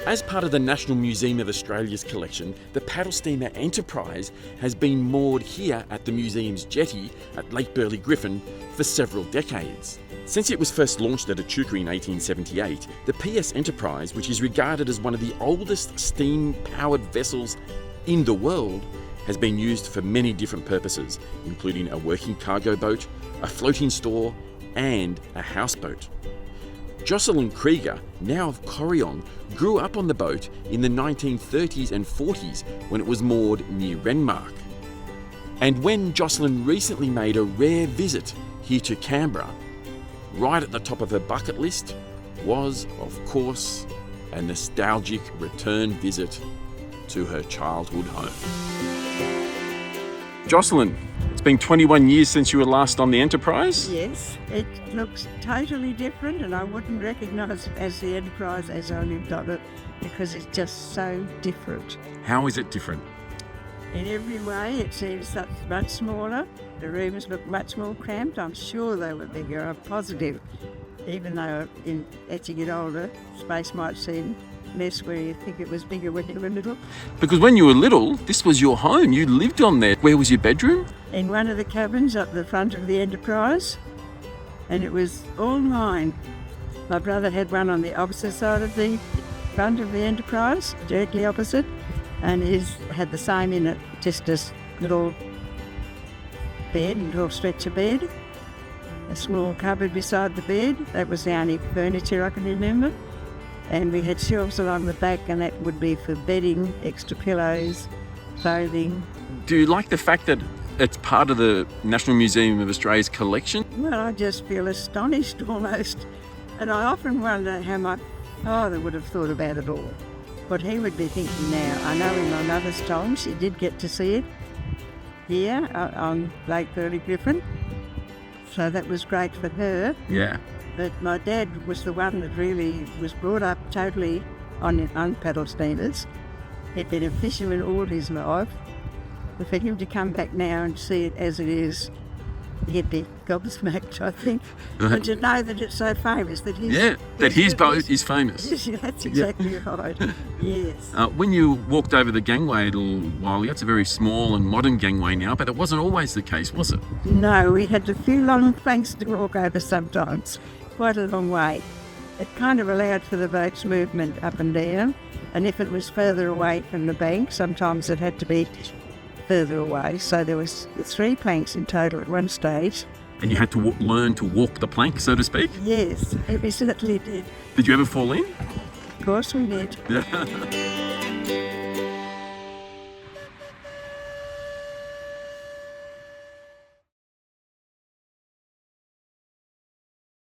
As part of the National Museum of Australia's collection, the paddle steamer Enterprise has been moored here at the museum's jetty at Lake Burley Griffin for several decades. Since it was first launched at Echuca in 1878, the PS Enterprise, which is regarded as one of the oldest steam-powered vessels in the world, has been used for many different purposes, including a working cargo boat, a floating store, and a houseboat. Jocelyn Krieger, now of Corrion, grew up on the boat in the 1930s and 40s when it was moored near Renmark. And when Jocelyn recently made a rare visit here to Canberra, right at the top of her bucket list was, of course, a nostalgic return visit to her childhood home. Jocelyn, it's been 21 years since you were last on the Enterprise? Yes, it looks totally different and I wouldn't recognise it as the Enterprise as I lived on it because it's just so different. How is it different? In every way it seems much smaller, the rooms look much more cramped. I'm sure they were bigger, I'm positive. Even though as you get older, space might seem less where you think it was bigger when you were little. Because when you were little, this was your home, you lived on there. Where was your bedroom? In one of the cabins up the front of the Enterprise, and it was all mine. My brother had one on the opposite side of the front of the Enterprise, directly opposite, and his had the same in it, just a little bed, a little stretcher bed, a small cupboard beside the bed. That was the only furniture I can remember. And we had shelves along the back, and that would be for bedding, extra pillows, clothing. Do you like the fact that it's part of the National Museum of Australia's collection? Well, I just feel astonished almost. And I often wonder how my father would have thought about it all, what he would be thinking now. I know in my mother's time she did get to see it here on Lake Burley Griffin, so that was great for her. Yeah. But my dad was the one that really was brought up totally on paddle steamers. He'd been a fisherman all his life. But for him to come back now and see it as it is, he'd be gobsmacked, I think. And to know that it's so famous, that his boat is famous. Yes, that's exactly right. Yes. When you walked over the gangway a little while ago, it's a very small and modern gangway now, but it wasn't always the case, was it? No, we had a few long planks to walk over sometimes. Quite a long way. It kind of allowed for the boat's movement up and down, and if it was further away from the bank, sometimes it had to be further away. So there was 3 planks in total at one stage. And you had to learn to walk the plank, so to speak? Yes, we certainly did. Did you ever fall in? Of course we did.